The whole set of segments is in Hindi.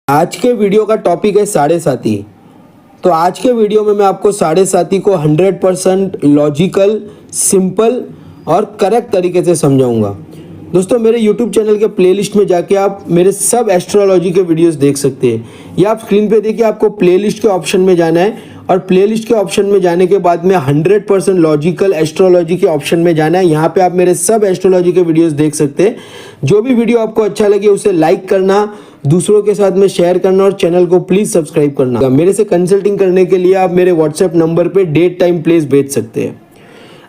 आज के वीडियो का टॉपिक है साढ़े साती। तो आज के वीडियो में मैं आपको साढ़े साती को 100% लॉजिकल, सिंपल और करेक्ट तरीके से समझाऊंगा। दोस्तों, मेरे YouTube चैनल के प्लेलिस्ट में जाके आप मेरे सब एस्ट्रोलॉजी के वीडियोस देख सकते हैं। ये आप स्क्रीन पे देखिए, आपको प्लेलिस्ट के ऑप्शन में जाना है और प्लेलिस्ट के ऑप्शन में जाने के बाद में 100% लॉजिकल एस्ट्रोलॉजी के ऑप्शन में जाना है। यहाँ पे आप मेरे सब एस्ट्रोलॉजी के वीडियोस देख सकते हैं। जो भी वीडियो आपको अच्छा लगे उसे लाइक करना, दूसरों के साथ में शेयर करना और चैनल को प्लीज सब्सक्राइब करना। मेरे से कंसल्टिंग करने के लिए आप मेरे व्हाट्सएप नंबर पे डेट टाइम प्लेस भेज सकते हैं।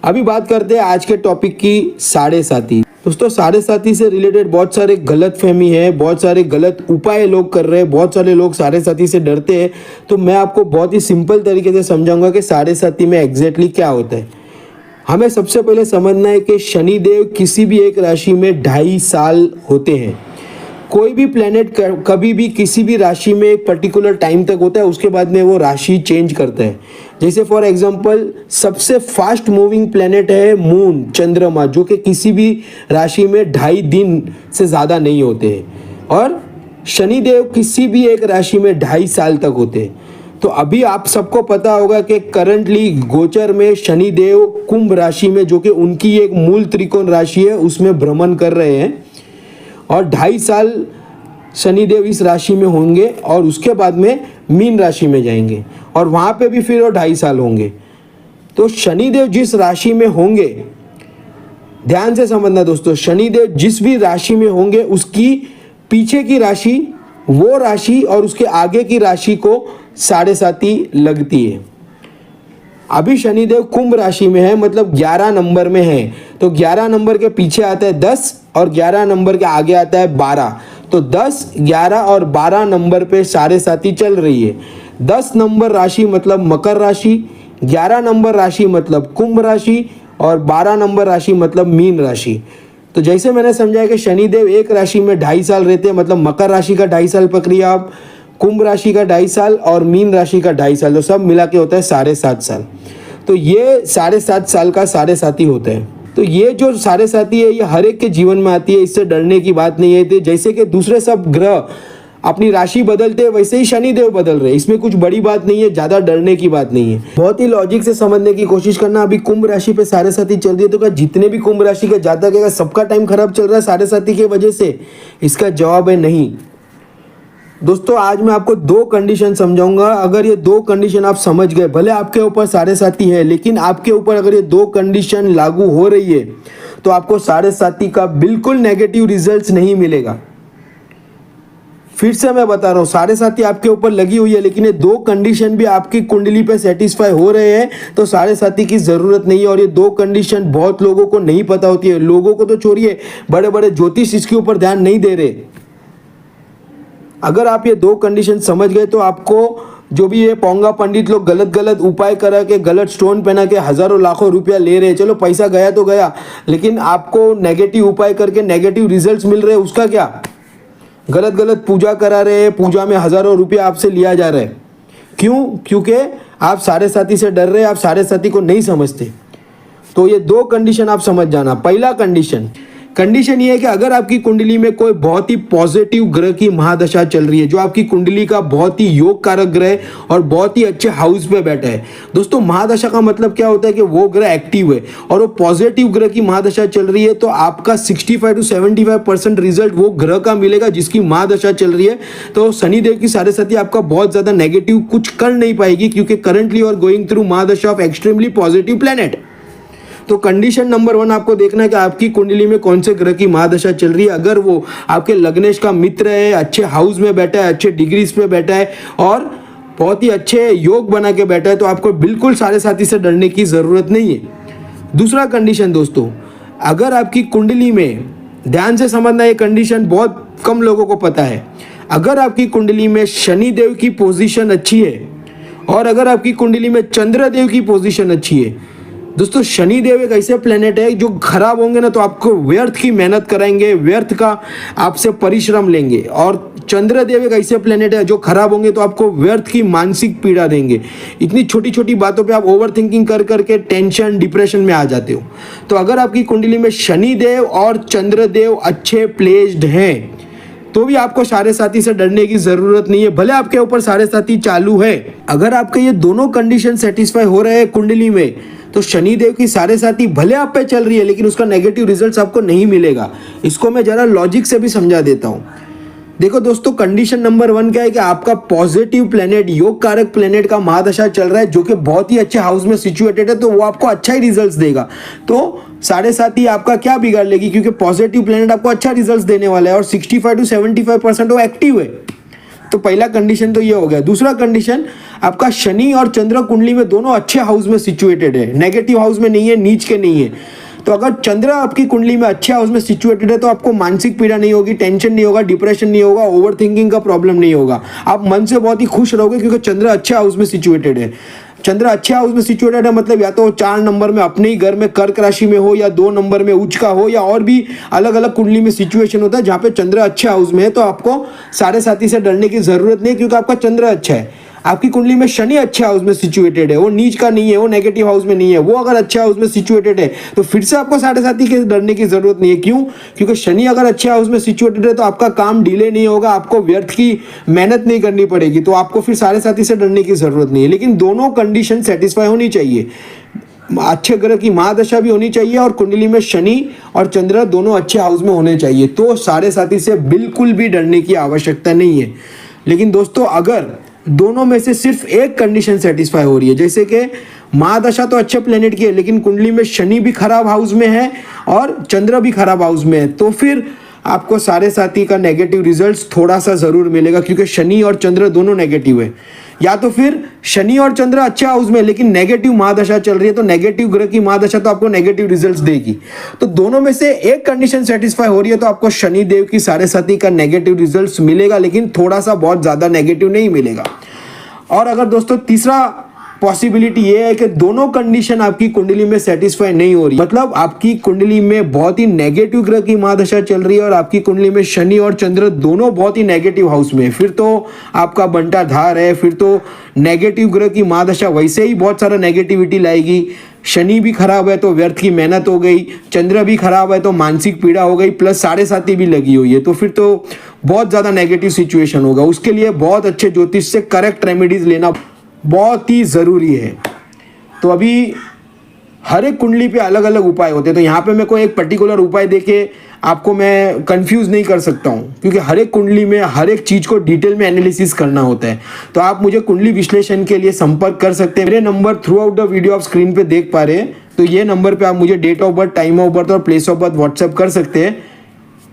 अभी बात करते हैं आज के टॉपिक की, साढ़े साती। दोस्तों, साढ़े साती से रिलेटेड बहुत सारे गलत फहमी है, बहुत सारे गलत उपाय लोग कर रहे हैं, बहुत सारे लोग साढ़े साती से डरते हैं। तो मैं आपको बहुत ही सिंपल तरीके से समझाऊंगा कि साढ़े साती में एग्जैक्टली क्या होता है। हमें सबसे पहले समझना है कि शनिदेव किसी भी एक राशि में 2.5 साल होते हैं। कोई भी प्लेनेट कभी भी किसी भी राशि में एक पर्टिकुलर टाइम तक होता है, उसके बाद में वो राशि चेंज करता है। जैसे फॉर एग्जांपल सबसे फास्ट मूविंग प्लेनेट है मून, चंद्रमा, जो कि किसी भी राशि में 2.5 दिन से ज़्यादा नहीं होते हैं। और शनिदेव किसी भी एक राशि में 2.5 साल तक होते हैं। तो अभी आप सबको पता होगा कि करंटली गोचर में शनिदेव कुंभ राशि में, जो कि उनकी एक मूल त्रिकोण राशि है, उसमें भ्रमण कर रहे हैं और 2.5 साल शनिदेव इस राशि में होंगे और उसके बाद में मीन राशि में जाएंगे और वहाँ पे भी फिर वो 2.5 साल होंगे। तो शनिदेव जिस राशि में होंगे, ध्यान से समझना दोस्तों, शनिदेव जिस भी राशि में होंगे उसकी पीछे की राशि, वो राशि और उसके आगे की राशि को साढ़े साती लगती है। अभी शनिदेव कुंभ राशि में है, मतलब 11 नंबर में है। तो 11 नंबर के पीछे आता है 10 और 11 नंबर के आगे आता है 12। तो 10, 11 और 12 नंबर पे साढ़े साती चल रही है। 10 नंबर राशि मतलब मकर राशि, 11 नंबर राशि मतलब कुंभ राशि और 12 नंबर राशि मतलब मीन राशि। तो जैसे मैंने समझाया कि शनिदेव एक राशि में 2.5 साल रहते हैं, मतलब मकर राशि का 2.5 साल पकड़िए आप, कुंभ राशि का 2.5 साल और मीन राशि का 2.5 साल, तो सब मिला के होता है 7.5 साल। तो ये 7.5 साल का साढ़े साती होता है। तो ये जो साढ़े साती है, ये हर एक के जीवन में आती है, इससे डरने की बात नहीं है। जैसे कि दूसरे सब ग्रह अपनी राशि बदलते हैं, वैसे ही शनिदेव बदल रहे हैं। इसमें कुछ बड़ी बात नहीं है, ज़्यादा डरने की बात नहीं है। बहुत ही लॉजिक से समझने की कोशिश करना। अभी कुंभ राशि पे साढ़े साती चल रही है, तो क्या जितने भी कुंभ राशि के जातक है सबका टाइम खराब चल रहा है साढ़े साती की वजह से? इसका जवाब है नहीं। दोस्तों, आज मैं आपको 2 कंडीशन समझाऊंगा। अगर ये 2 कंडीशन आप समझ गए, भले आपके ऊपर साढ़े साती है, लेकिन आपके ऊपर अगर ये 2 कंडीशन लागू हो रही है तो आपको साढ़े साती का बिल्कुल नेगेटिव रिजल्ट्स नहीं मिलेगा। फिर से मैं बता रहा हूँ, साढ़े साती आपके ऊपर लगी हुई है, लेकिन ये 2 कंडीशन भी आपकी कुंडली पे सेटिस्फाई हो रहे हैं तो साढ़े साती की जरूरत नहीं है। और ये 2 कंडीशन बहुत लोगों को नहीं पता होती है। लोगों को तो छोड़िए, बड़े बड़े ज्योतिष इसके ऊपर ध्यान नहीं दे रहे। अगर आप ये 2 कंडीशन समझ गए तो आपको जो भी ये पोंगा पंडित लोग गलत गलत उपाय करा के, गलत स्टोन पहना के हजारों लाखों रुपया ले रहे हैं, चलो पैसा गया तो गया, लेकिन आपको नेगेटिव उपाय करके नेगेटिव रिजल्ट्स मिल रहे हैं, उसका क्या? गलत गलत पूजा करा रहे हैं, पूजा में हजारों रुपया आपसे लिया जा रहा है। क्यों? क्योंकि आप साढ़े साती से डर रहे हैं, आप साढ़े साती को नहीं समझते। तो ये 2 कंडीशन आप समझ जाना। पहला कंडीशन ये है कि अगर आपकी कुंडली में कोई बहुत ही पॉजिटिव ग्रह की महादशा चल रही है, जो आपकी कुंडली का बहुत ही योग कारक ग्रह और बहुत ही अच्छे हाउस पे बैठा है। दोस्तों, महादशा का मतलब क्या होता है कि वो ग्रह एक्टिव है और वो पॉजिटिव ग्रह की महादशा चल रही है, तो आपका 65 से 75% रिजल्ट वो ग्रह का मिलेगा जिसकी महादशा चल रही है। तो शनिदेव की साढ़े साती आपका बहुत ज्यादा नेगेटिव कुछ कर नहीं पाएगी, क्योंकि currently you are going through mahadasha of extremely positive planet. तो कंडीशन नंबर 1 आपको देखना है कि आपकी कुंडली में कौन से ग्रह की महादशा चल रही है। अगर वो आपके लग्नेश का मित्र है, अच्छे हाउस में बैठा है, अच्छे डिग्रीज पे बैठा है और बहुत ही अच्छे योग बना के बैठा है, तो आपको बिल्कुल साढ़े साती से डरने की जरूरत नहीं है। दूसरा कंडीशन दोस्तों, अगर आपकी कुंडली में, ध्यान से समझना, ये कंडीशन बहुत कम लोगों को पता है, अगर आपकी कुंडली में शनिदेव की पोजीशन अच्छी है और अगर आपकी कुंडली में चंद्रदेव की पोजीशन अच्छी है। दोस्तों, शनिदेव एक ऐसे प्लेनेट है जो खराब होंगे ना तो आपको व्यर्थ की मेहनत कराएंगे, व्यर्थ का आपसे परिश्रम लेंगे। और चंद्रदेव एक ऐसे प्लेनेट है जो खराब होंगे तो आपको व्यर्थ की मानसिक पीड़ा देंगे। इतनी छोटी छोटी बातों पे आप ओवर थिंकिंग कर करके टेंशन, डिप्रेशन में आ जाते हो। तो अगर आपकी कुंडली में शनिदेव और चंद्रदेव अच्छे प्लेस्ड हैं तो भी आपको साढ़े साथी से डरने की जरूरत नहीं है, भले आपके ऊपर साढ़े साथी चालू है। अगर आपके ये दोनों कंडीशन सेटिस्फाई हो रहे हैं कुंडली में, तो शनिदेव की साढ़े साथी भले आप पे चल रही है लेकिन उसका नेगेटिव रिजल्ट्स आपको नहीं मिलेगा। इसको मैं जरा लॉजिक से भी समझा देता हूँ। देखो दोस्तों, कंडीशन नंबर 1 क्या है कि आपका पॉजिटिव प्लेनेट, योग कारक प्लेनेट का महादशा चल रहा है जो कि बहुत ही अच्छे हाउस में सिचुएटेड है, तो वो आपको अच्छा ही रिजल्ट्स देगा। तो साढ़े साथी आपका क्या बिगाड़ लेगी, क्योंकि पॉजिटिव प्लेनेट आपको अच्छा रिजल्ट्स देने वाला है और 65 to 75% वो एक्टिव है। तो पहला कंडीशन तो ये हो गया। दूसरा कंडीशन, आपका शनि और चंद्र कुंडली में दोनों अच्छे हाउस में सिचुएटेड है, नेगेटिव हाउस में नहीं है, नीच के नहीं है। तो अगर चंद्र आपकी कुंडली में अच्छे हाउस में सिचुएटेड है तो आपको मानसिक पीड़ा नहीं होगी, टेंशन नहीं होगा, डिप्रेशन नहीं होगा, ओवर थिंकिंग का प्रॉब्लम नहीं होगा। आप मन से बहुत ही खुश रहोगे क्योंकि चंद्र अच्छे हाउस में सिचुएटेड है। चंद्र अच्छे हाउस में सिचुएटेड है मतलब या तो 4 नंबर में अपने ही घर में कर्क राशि में हो, या 2 नंबर में उच्च का हो, या और भी अलग अलग कुंडली में सिचुएशन होता है जहाँ पे चंद्र अच्छे हाउस में है। तो आपको साढ़े साथी से डरने की जरूरत नहीं, क्योंकि आपका चंद्र अच्छा है। आपकी कुंडली में शनि अच्छे हाउस में सिचुएटेड है, वो नीच का नहीं है, वो नेगेटिव हाउस में नहीं है, वो अगर अच्छे हाउस में सिचुएटेड है तो फिर से आपको साढ़े साथी के डरने की जरूरत नहीं है। क्यों? क्योंकि शनि अगर अच्छे हाउस में सिचुएटेड है तो आपका काम डिले नहीं होगा, आपको व्यर्थ की मेहनत नहीं करनी पड़ेगी, तो आपको फिर साढ़े साथी से डरने की जरूरत नहीं है। लेकिन दोनों कंडीशन सेटिस्फाई होनी चाहिए, अच्छे ग्रह की महादशा भी होनी चाहिए और कुंडली में शनि और चंद्र दोनों अच्छे हाउस में होने चाहिए, तो साढ़े साथी से बिल्कुल भी डरने की आवश्यकता नहीं है। लेकिन दोस्तों, अगर दोनों में से सिर्फ एक कंडीशन सेटिस्फाई हो रही है, जैसे कि महादशा तो अच्छे प्लेनेट की है लेकिन कुंडली में शनि भी खराब हाउस में है और चंद्र भी खराब हाउस में है, तो फिर आपको साढ़े साथी का नेगेटिव रिजल्ट्स थोड़ा सा जरूर मिलेगा, क्योंकि शनि और चंद्र दोनों नेगेटिव है। या तो फिर शनि और चंद्र अच्छे हाउस में लेकिन नेगेटिव महादशा चल रही है, तो नेगेटिव ग्रह की महादशा तो आपको नेगेटिव रिजल्ट्स देगी। तो दोनों में से एक कंडीशन सेटिस्फाई हो रही है तो आपको शनि देव की साढ़े साथी का नेगेटिव रिजल्ट्स मिलेगा, लेकिन थोड़ा सा, बहुत ज्यादा नेगेटिव नहीं मिलेगा। और अगर दोस्तों तीसरा पॉसिबिलिटी ये है कि दोनों कंडीशन आपकी कुंडली में सेटिस्फाई नहीं हो रही, मतलब आपकी कुंडली में बहुत ही नेगेटिव ग्रह की महादशा चल रही है और आपकी कुंडली में शनि और चंद्र दोनों बहुत ही नेगेटिव हाउस में है, फिर तो आपका बंटा धार है। फिर तो नेगेटिव ग्रह की महादशा वैसे ही बहुत सारा नेगेटिविटी लाएगी। शनि भी खराब है तो व्यर्थ की मेहनत हो गई, चंद्र भी खराब है तो मानसिक पीड़ा हो गई, प्लस साढ़े साथी भी लगी हुई है, तो फिर तो बहुत ज़्यादा नेगेटिव सिचुएशन होगा। उसके लिए बहुत अच्छे ज्योतिष से करेक्ट रेमेडीज लेना बहुत ही ज़रूरी है। तो अभी हर एक कुंडली पे अलग अलग उपाय होते हैं, तो यहाँ पे मैं कोई एक पर्टिकुलर उपाय देके आपको मैं कंफ्यूज नहीं कर सकता हूँ, क्योंकि हर एक कुंडली में हर एक चीज़ को डिटेल में एनालिसिस करना होता है। तो आप मुझे कुंडली विश्लेषण के लिए संपर्क कर सकते हैं। मेरे number through out the video आप स्क्रीन पे देख पा रहे हैं, तो ये नंबर पे आप मुझे date of birth, time of birth और प्लेस ऑफ बर्थ व्हाट्सएप कर सकते हैं।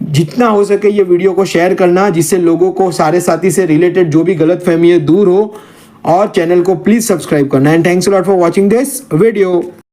जितना हो सके ये वीडियो को शेयर करना, जिससे लोगों को साढ़े साथी से रिलेटेड जो भी गलत फहमी है दूर हो, और चैनल को प्लीज सब्सक्राइब करना। And thanks a lot for watching this video.